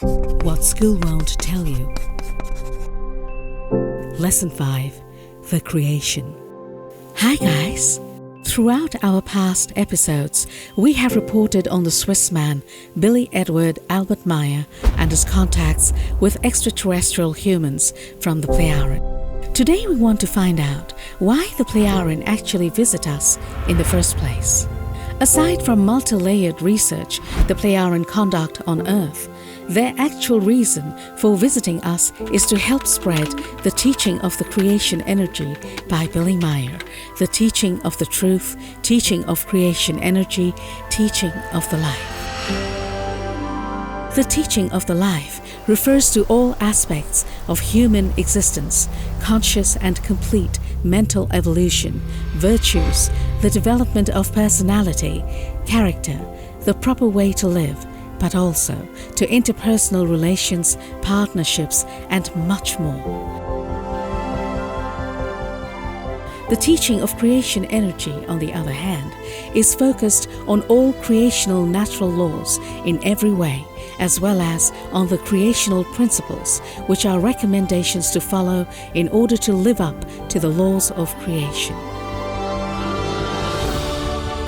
What School Won't Tell You. Lesson 5. The Creation. Hi guys! Throughout our past episodes, we have reported on the Swiss man Billy Edward Albert Meier and his contacts with extraterrestrial humans from the Plejaren. Today we want to find out why the Plejaren actually visit us in the first place. Aside from multi-layered research the Plejaren conduct on Earth, their actual reason for visiting us is to help spread the teaching of the creation energy by Billy Meier, the teaching of the truth, teaching of creation energy, teaching of the life. The teaching of the life refers to all aspects of human existence, conscious and complete mental evolution, virtues, the development of personality, character, the proper way to live, but also to interpersonal relations, partnerships, and much more. The teaching of creation energy, on the other hand, is focused on all creational natural laws in every way, as well as on the creational principles, which are recommendations to follow in order to live up to the laws of creation.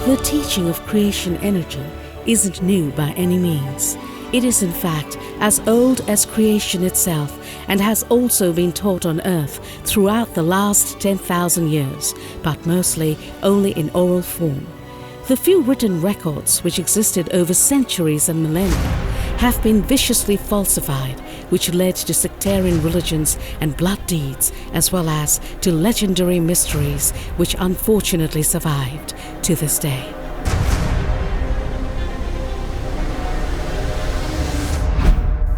The teaching of creation energy isn't new by any means. It is in fact as old as creation itself and has also been taught on Earth throughout the last 10,000 years, but mostly only in oral form. The few written records which existed over centuries and millennia have been viciously falsified, which led to sectarian religions and blood deeds, as well as to legendary mysteries which unfortunately survived to this day.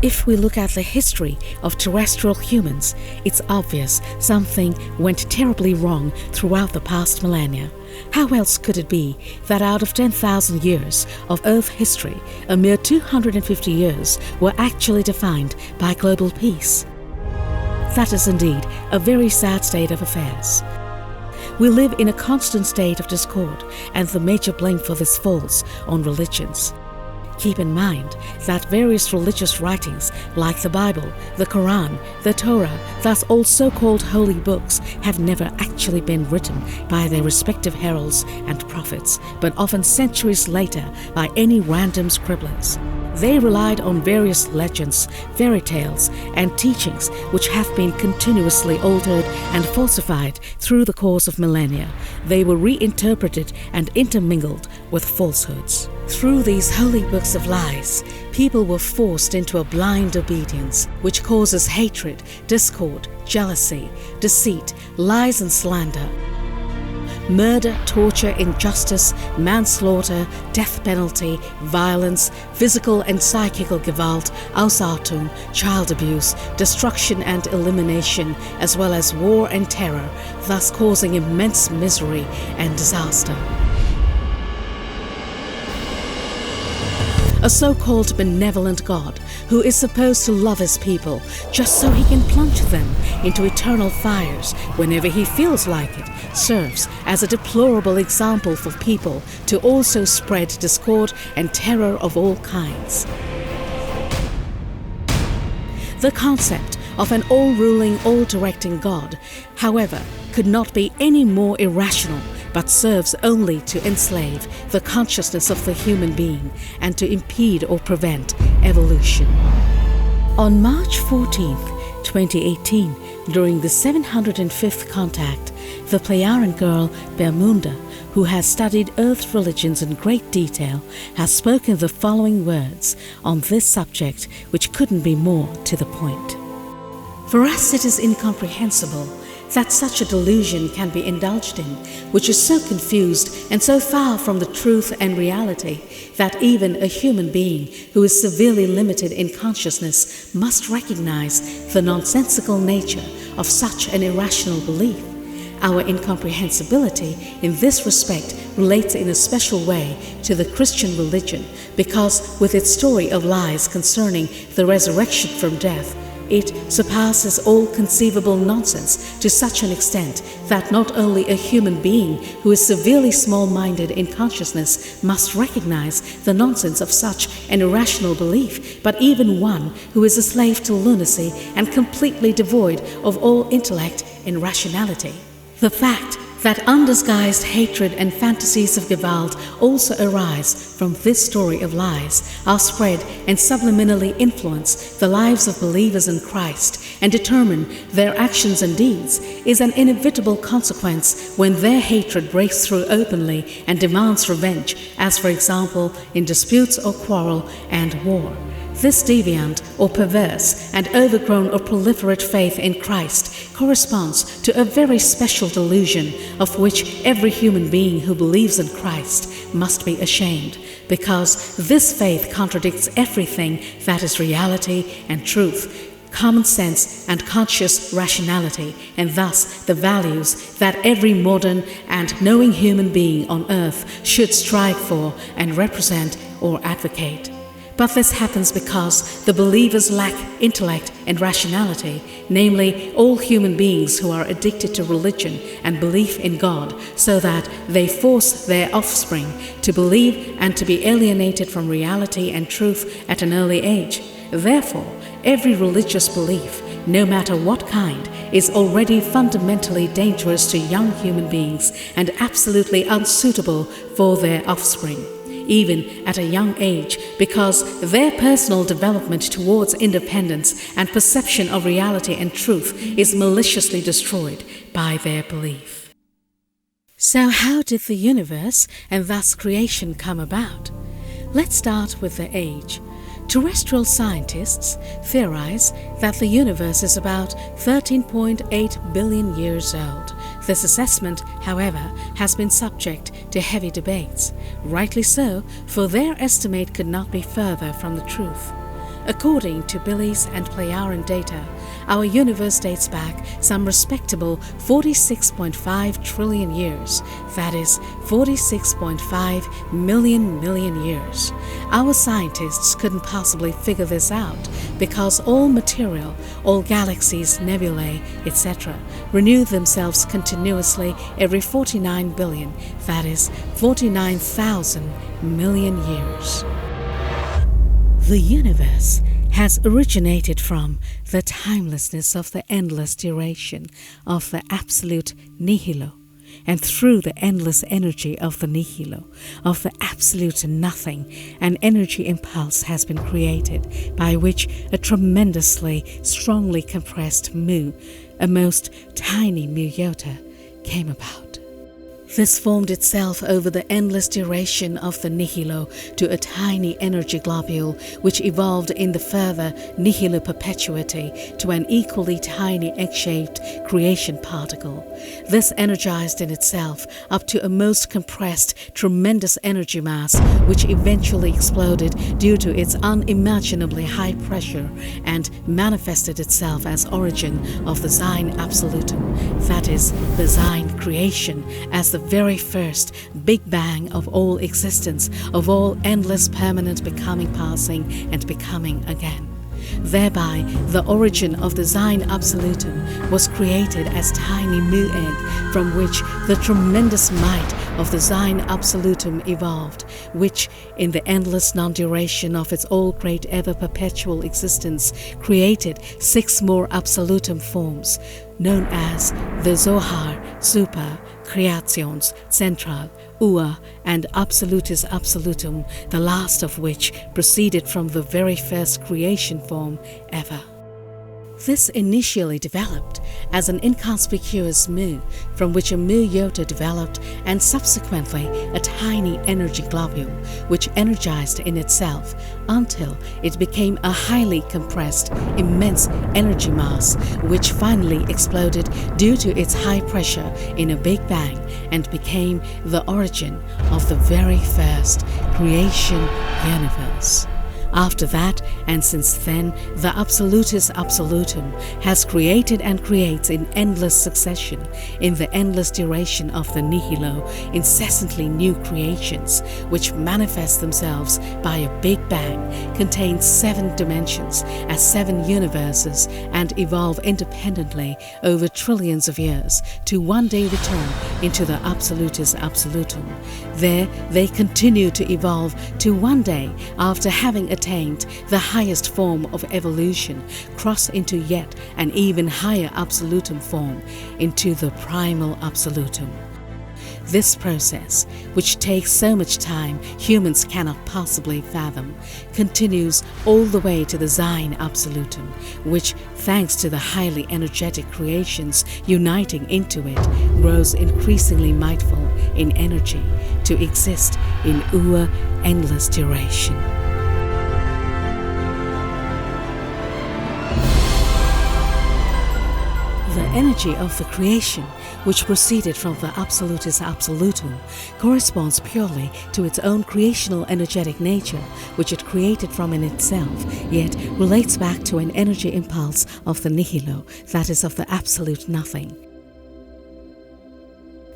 If we look at the history of terrestrial humans, it's obvious something went terribly wrong throughout the past millennia. How else could it be that out of 10,000 years of Earth history, a mere 250 years were actually defined by global peace? That is indeed a very sad state of affairs. We live in a constant state of discord, and the major blame for this falls on religions. Keep in mind that various religious writings like the Bible, the Quran, the Torah, thus all so-called holy books, have never actually been written by their respective heralds and prophets, but often centuries later by any random scribblers. They relied on various legends, fairy tales, and teachings which have been continuously altered and falsified through the course of millennia. They were reinterpreted and intermingled with falsehoods. Through these holy books of lies, people were forced into a blind obedience, which causes hatred, discord, jealousy, deceit, lies and slander, murder, torture, injustice, manslaughter, death penalty, violence, physical and psychical Gewalt, Ausartung, child abuse, destruction and elimination, as well as war and terror, thus causing immense misery and disaster. A so-called benevolent God who is supposed to love his people just so he can plunge them into eternal fires whenever he feels like it, serves as a deplorable example for people to also spread discord and terror of all kinds. The concept of an all-ruling, all-directing God, however, could not be any more irrational, but serves only to enslave the consciousness of the human being and to impede or prevent evolution. On March 14th, 2018, during the 705th contact, the Plejaren girl Bermuda, who has studied Earth religions in great detail, has spoken the following words on this subject, which couldn't be more to the point. For us it is incomprehensible that such a delusion can be indulged in, which is so confused and so far from the truth and reality that even a human being who is severely limited in consciousness must recognize the nonsensical nature of such an irrational belief. Our incomprehensibility in this respect relates in a special way to the Christian religion because, with its story of lies concerning the resurrection from death, It surpasses all conceivable nonsense to such an extent that not only a human being who is severely small-minded in consciousness must recognize the nonsense of such an irrational belief, but even one who is a slave to lunacy and completely devoid of all intellect and rationality. The fact that undisguised hatred and fantasies of Gewalt also arise from this story of lies, are spread and subliminally influence the lives of believers in Christ and determine their actions and deeds, is an inevitable consequence when their hatred breaks through openly and demands revenge, as for example in disputes or quarrel and war. This deviant or perverse and overgrown or proliferate faith in Christ corresponds to a very special delusion of which every human being who believes in Christ must be ashamed, because this faith contradicts everything that is reality and truth, common sense and conscious rationality, and thus the values that every modern and knowing human being on earth should strive for and represent or advocate. But this happens because the believers lack intellect and rationality, namely all human beings who are addicted to religion and belief in God, so that they force their offspring to believe and to be alienated from reality and truth at an early age. Therefore, every religious belief, no matter what kind, is already fundamentally dangerous to young human beings and absolutely unsuitable for their offspring, even at a young age, because their personal development towards independence and perception of reality and truth is maliciously destroyed by their belief. So how did the universe and thus creation come about? Let's start with the age. Terrestrial scientists theorize that the universe is about 13.8 billion years old. This assessment, however, has been subject to heavy debates. Rightly so, for their estimate could not be further from the truth. According to Billy's and Plejaren data, our universe dates back some respectable 46.5 trillion years, that is 46.5 million years. Our scientists couldn't possibly figure this out because all material, all galaxies, nebulae, etc. renew themselves continuously every 49 billion, that is 49,000 million years. The universe has originated from the timelessness of the endless duration of the absolute nihilo, and through the endless energy of the nihilo, of the absolute nothing, an energy impulse has been created by which a tremendously strongly compressed mu, a most tiny mu iota, came about. This formed itself over the endless duration of the nihilo to a tiny energy globule which evolved in the further nihilo perpetuity to an equally tiny egg-shaped creation particle. This energized in itself up to a most compressed, tremendous energy mass which eventually exploded due to its unimaginably high pressure and manifested itself as origin of the Sein Absolutum, that is, the Sein creation, as the very first Big Bang of all existence, of all endless permanent becoming, passing and becoming again. Thereby, the origin of the Sein Absolutum was created as tiny mu egg, from which the tremendous might of the Sein Absolutum evolved, which, in the endless non-duration of its all-great ever-perpetual existence, created 6 more Absolutum forms, known as the Zohar, Super, Creations, Central, Ur, and Absolutis Absolutum, the last of which proceeded from the very first creation form ever. This initially developed as an inconspicuous mu, from which a mu iota developed, and subsequently a tiny energy globule, which energized in itself until it became a highly compressed, immense energy mass, which finally exploded due to its high pressure in a Big Bang and became the origin of the very first creation universe. After that, and since then, the Absolutus Absolutum has created and creates in endless succession, in the endless duration of the nihilo, incessantly new creations, which manifest themselves by a Big Bang, contain 7 dimensions as 7 universes, and evolve independently over trillions of years to one day return into the Absolutus Absolutum. There they continue to evolve to one day, after having attained the highest form of evolution, cross into yet an even higher absolutum form, into the primal absolutum. This process, which takes so much time humans cannot possibly fathom, continues all the way to the Sein Absolutum, which, thanks to the highly energetic creations uniting into it, grows increasingly mightful in energy to exist in endless duration. The energy of the creation, which proceeded from the Absolutus Absolutum, corresponds purely to its own creational energetic nature, which it created from in itself, yet relates back to an energy impulse of the nihilo, that is, of the absolute nothing.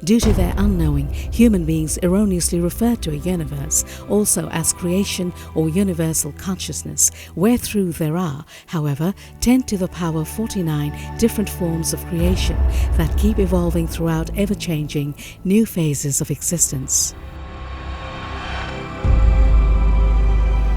Due to their unknowing, human beings erroneously refer to a universe also as creation or universal consciousness, wherethrough there are, however, 10 to the power 49 different forms of creation that keep evolving throughout ever-changing new phases of existence.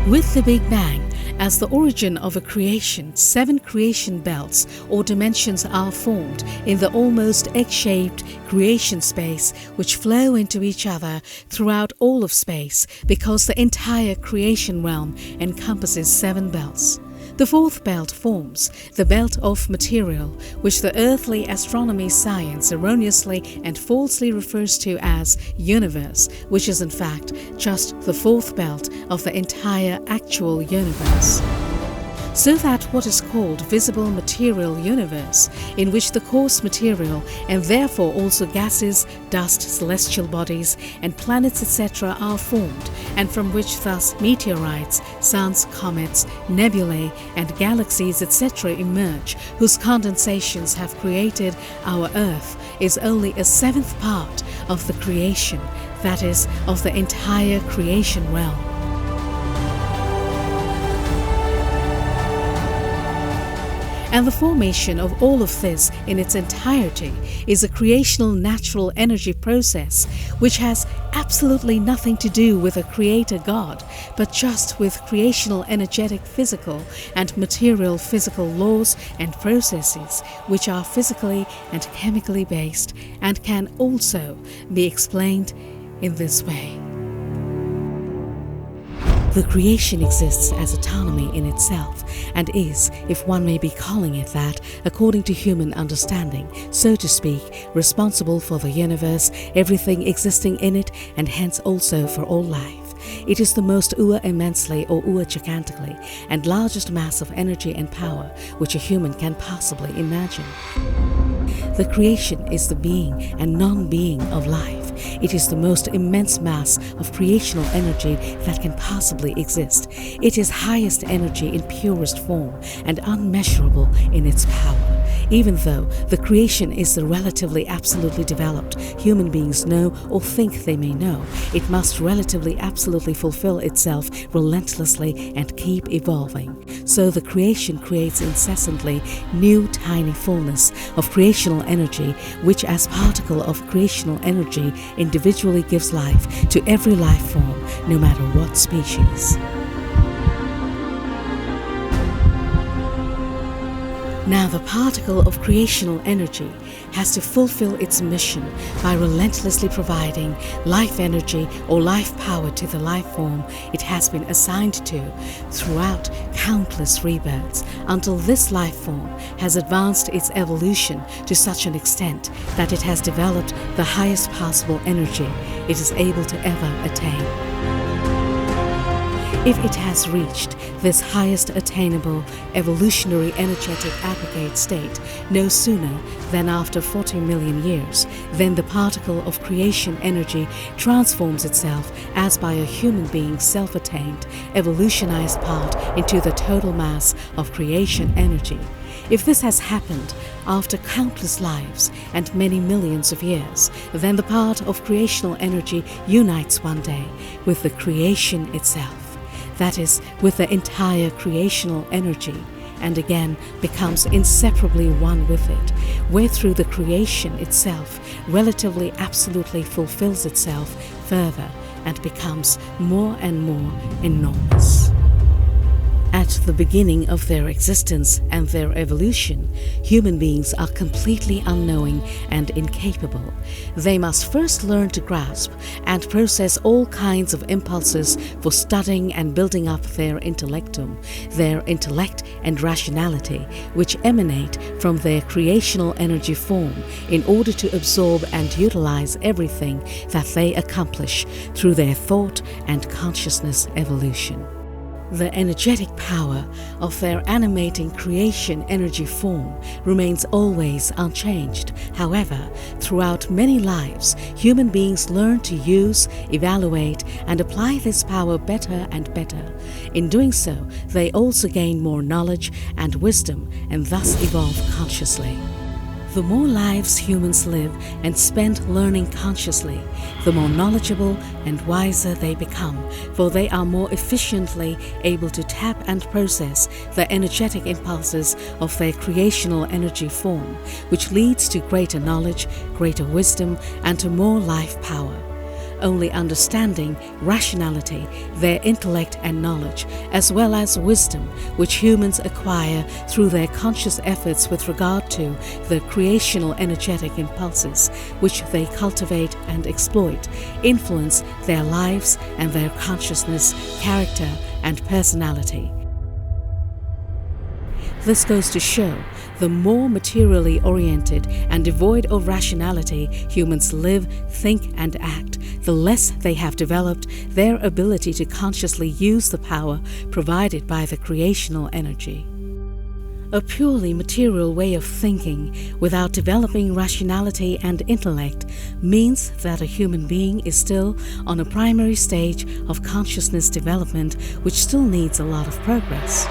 With the Big Bang as the origin of a creation, 7 creation belts or dimensions are formed in the almost egg-shaped creation space, which flow into each other throughout all of space, because the entire creation realm encompasses 7 belts. The 4th belt forms the belt of material, which the earthly astronomy science erroneously and falsely refers to as universe, which is in fact just the 4th belt of the entire actual universe. So that what is called visible material universe, in which the coarse material and therefore also gases, dust, celestial bodies and planets etc. are formed, and from which thus meteorites, suns, comets, nebulae and galaxies etc. emerge, whose condensations have created our Earth, is only a 7th part of the creation, that is, of the entire creation realm. And the formation of all of this in its entirety is a creational natural energy process, which has absolutely nothing to do with a creator God, but just with creational energetic physical and material physical laws and processes, which are physically and chemically based and can also be explained in this way. The creation exists as autonomy in itself, and is, if one may be calling it that, according to human understanding, so to speak, responsible for the universe, everything existing in it, and hence also for all life. It is the most immensely or gigantically and largest mass of energy and power which a human can possibly imagine. The creation is the being and non-being of life. It is the most immense mass of creational energy that can possibly exist. It is highest energy in purest form and unmeasurable in its power. Even though the creation is the relatively absolutely developed human beings know or think they may know, it must relatively absolutely fulfill itself relentlessly and keep evolving. So the creation creates incessantly new tiny fullness of creational energy, which as particle of creational energy individually gives life to every life form, no matter what species. Now the particle of creational energy has to fulfill its mission by relentlessly providing life energy or life power to the life form it has been assigned to throughout countless rebirths, until this life form has advanced its evolution to such an extent that it has developed the highest possible energy it is able to ever attain. If it has reached this highest attainable evolutionary energetic aggregate state no sooner than after 40 million years, then the particle of creation energy transforms itself as by a human being's self-attained, evolutionized part into the total mass of creation energy. If this has happened after countless lives and many millions of years, then the part of creational energy unites one day with the creation itself. That is, with the entire creational energy, and again becomes inseparably one with it, where through the creation itself relatively absolutely fulfills itself further and becomes more and more enormous. At the beginning of their existence and their evolution, human beings are completely unknowing and incapable. They must first learn to grasp and process all kinds of impulses for studying and building up their intellectum, their intellect and rationality, which emanate from their creational energy form, in order to absorb and utilize everything that they accomplish through their thought and consciousness evolution. The energetic power of their animating creation energy form remains always unchanged. However, throughout many lives, human beings learn to use, evaluate, and apply this power better and better. In doing so, they also gain more knowledge and wisdom and thus evolve consciously. The more lives humans live and spend learning consciously, the more knowledgeable and wiser they become, for they are more efficiently able to tap and process the energetic impulses of their creational energy form, which leads to greater knowledge, greater wisdom, and to more life power. Only understanding, rationality, their intellect and knowledge, as well as wisdom, which humans acquire through their conscious efforts with regard to the creational energetic impulses, which they cultivate and exploit, influence their lives and their consciousness, character, and personality. This goes to show the more materially oriented and devoid of rationality humans live, think, and act, the less they have developed their ability to consciously use the power provided by the creational energy. A purely material way of thinking without developing rationality and intellect means that a human being is still on a primary stage of consciousness development, which still needs a lot of progress.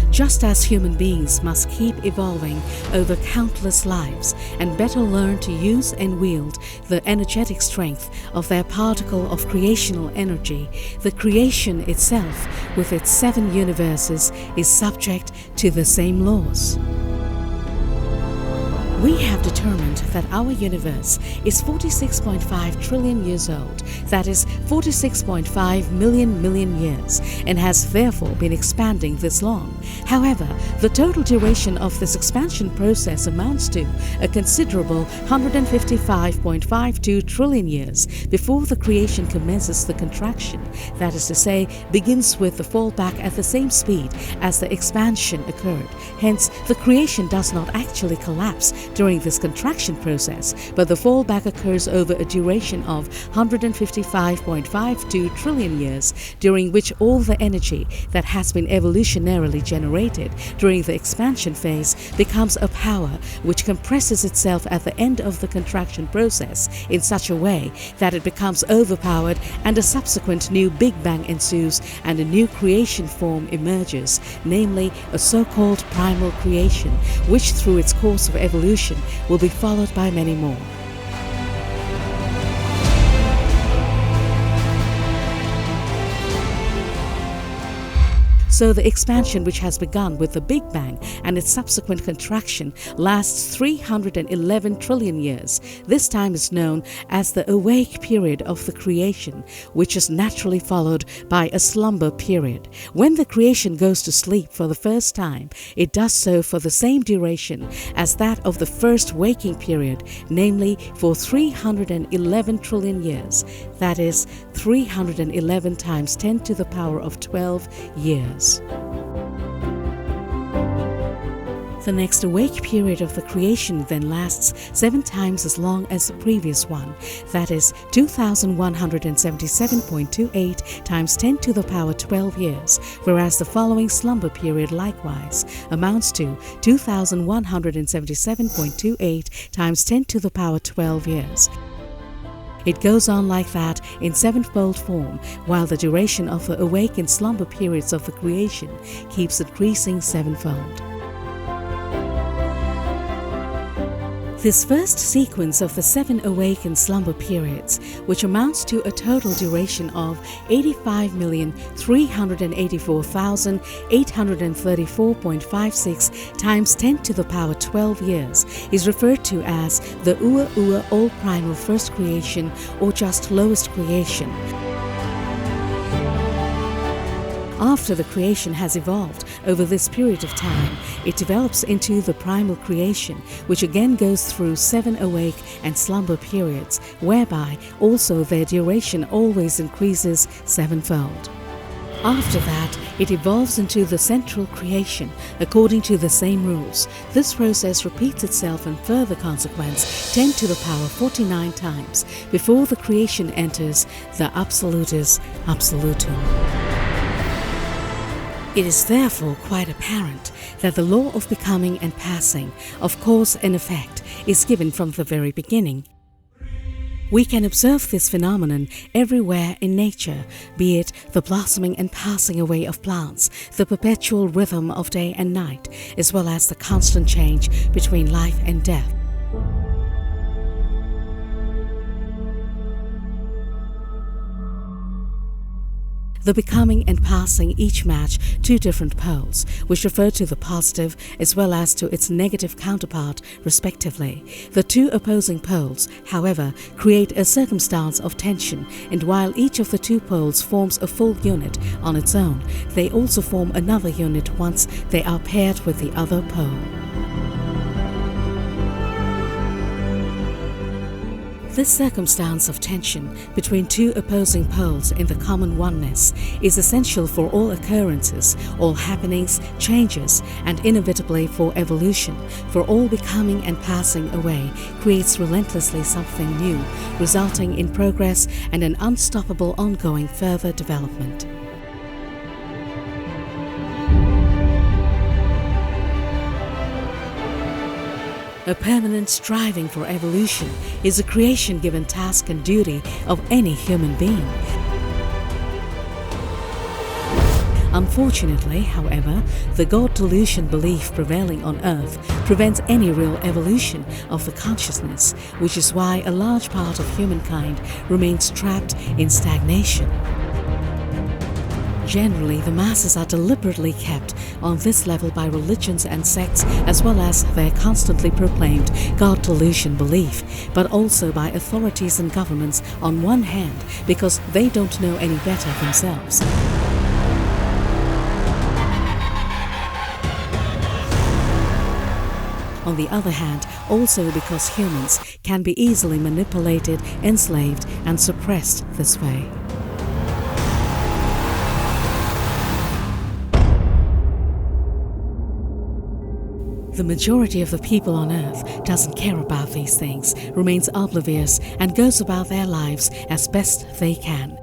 Just as human beings must keep evolving over countless lives and better learn to use and wield the energetic strength of their particle of creational energy, the creation itself, with its 7 universes, is subject to the same laws. We have determined that our universe is 46.5 trillion years old, that is 46.5 million years, and has therefore been expanding this long. However, the total duration of this expansion process amounts to a considerable 155.52 trillion years before the creation commences the contraction, that is to say, begins with the fallback at the same speed as the expansion occurred. Hence, the creation does not actually collapse during this contraction process, but the fallback occurs over a duration of 155.52 trillion years, during which all the energy that has been evolutionarily generated during the expansion phase becomes a power which compresses itself at the end of the contraction process in such a way that it becomes overpowered, and a subsequent new Big Bang ensues and a new creation form emerges, namely a so-called primal creation, which through its course of evolution will be followed by many more. So the expansion, which has begun with the Big Bang and its subsequent contraction, lasts 311 trillion years. This time is known as the awake period of the creation, which is naturally followed by a slumber period. When the creation goes to sleep for the first time, it does so for the same duration as that of the first waking period, namely for 311 trillion years. That is 311 times 10 to the power of 12 years. The next awake period of the creation then lasts 7 times as long as the previous one, that is 2177.28 times 10 to the power 12 years, whereas the following slumber period likewise amounts to 2177.28 times 10 to the power 12 years. It goes on like that in sevenfold form, while the duration of the awake and slumber periods of the creation keeps increasing sevenfold. This first sequence of the 7 awake and slumber periods, which amounts to a total duration of 85,384,834.56 times 10 to the power 12 years, is referred to as the Ur all-primal first creation, or just lowest creation. After the creation has evolved over this period of time, it develops into the primal creation, which again goes through 7 awake and slumber periods, whereby also their duration always increases sevenfold. After that, it evolves into the central creation, according to the same rules. This process repeats itself in further consequence 10 to the power 49 times, before the creation enters the absolutus absolutum. It is therefore quite apparent that the law of becoming and passing, of cause and effect, is given from the very beginning. We can observe this phenomenon everywhere in nature, be it the blossoming and passing away of plants, the perpetual rhythm of day and night, as well as the constant change between life and death. The becoming and passing each match 2 different poles, which refer to the positive as well as to its negative counterpart, respectively. The 2 opposing poles, however, create a circumstance of tension, and while each of the 2 poles forms a full unit on its own, they also form another unit once they are paired with the other pole. This circumstance of tension between 2 opposing poles in the common oneness is essential for all occurrences, all happenings, changes, and inevitably for evolution, for all becoming and passing away creates relentlessly something new, resulting in progress and an unstoppable ongoing further development. A permanent striving for evolution is a creation-given task and duty of any human being. Unfortunately, however, the God delusion belief prevailing on Earth prevents any real evolution of the consciousness, which is why a large part of humankind remains trapped in stagnation. Generally, the masses are deliberately kept on this level by religions and sects, as well as their constantly proclaimed God delusion belief, but also by authorities and governments on one hand, because they don't know any better themselves. On the other hand, also because humans can be easily manipulated, enslaved, and suppressed this way. The majority of the people on Earth doesn't care about these things, remains oblivious, and goes about their lives as best they can.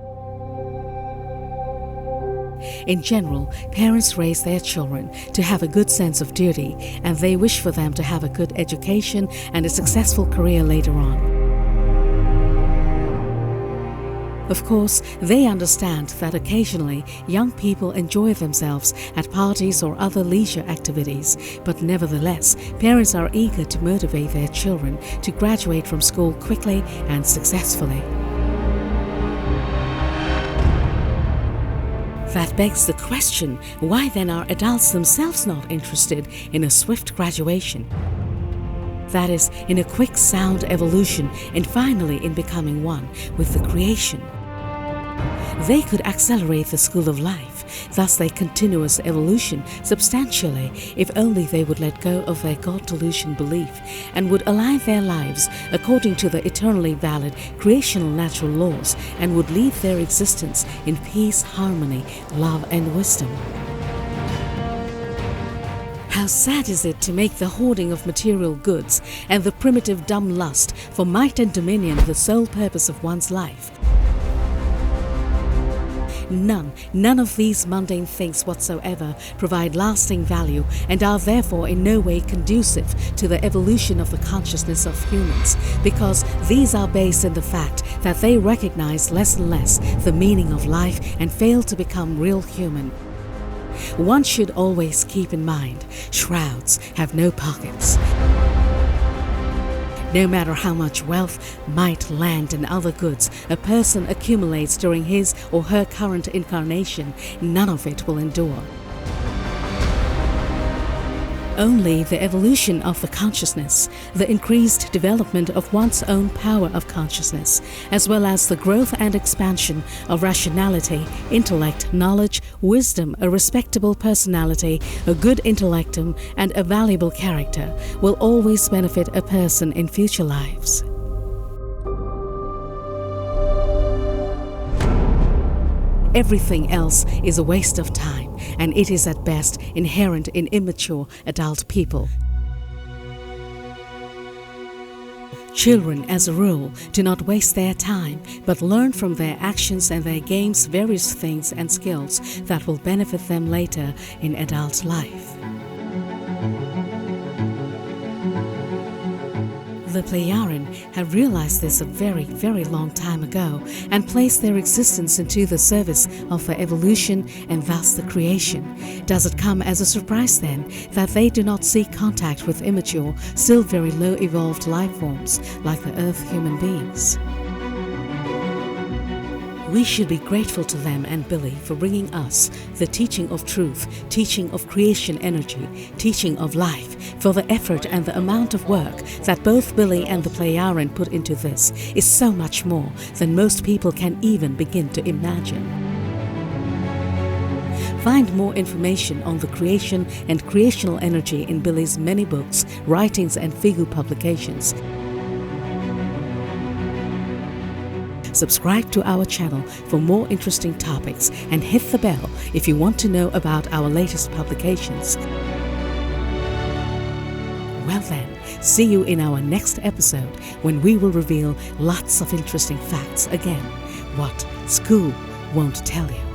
In general, parents raise their children to have a good sense of duty, and they wish for them to have a good education and a successful career later on. Of course, they understand that occasionally young people enjoy themselves at parties or other leisure activities, but nevertheless, parents are eager to motivate their children to graduate from school quickly and successfully. That begs the question, why then are adults themselves not interested in a swift graduation? That is, in a quick, sound evolution, and finally in becoming one with the creation. They could accelerate the school of life, thus their continuous evolution, substantially, if only they would let go of their God delusion belief and would align their lives according to the eternally valid creational natural laws, and would lead their existence in peace, harmony, love, and wisdom. How sad is it to make the hoarding of material goods and the primitive dumb lust for might and dominion the sole purpose of one's life? None of these mundane things whatsoever provide lasting value and are therefore in no way conducive to the evolution of the consciousness of humans, because these are based in the fact that they recognize less and less the meaning of life and fail to become real human. One should always keep in mind, shrouds have no pockets. No matter how much wealth, might, land and other goods a person accumulates during his or her current incarnation, none of it will endure. Only the evolution of the consciousness, the increased development of one's own power of consciousness, as well as the growth and expansion of rationality, intellect, knowledge, wisdom, a respectable personality, a good intellectum, and a valuable character will always benefit a person in future lives. Everything else is a waste of time, and it is at best inherent in immature adult people. Children, as a rule, do not waste their time, but learn from their actions and their games various things and skills that will benefit them later in adult life. The Plejaren have realized this a very, very long time ago and placed their existence into the service of the evolution and thus the creation. Does it come as a surprise then that they do not seek contact with immature, still very low evolved life forms like the Earth human beings? We should be grateful to them and Billy for bringing us the teaching of truth, teaching of creation energy, teaching of life, for the effort and the amount of work that both Billy and the Plejaren put into this is so much more than most people can even begin to imagine. Find more information on the creation and creational energy in Billy's many books, writings and figure publications. Subscribe to our channel for more interesting topics and hit the bell if you want to know about our latest publications. Well then, see you in our next episode when we will reveal lots of interesting facts again, what school won't tell you.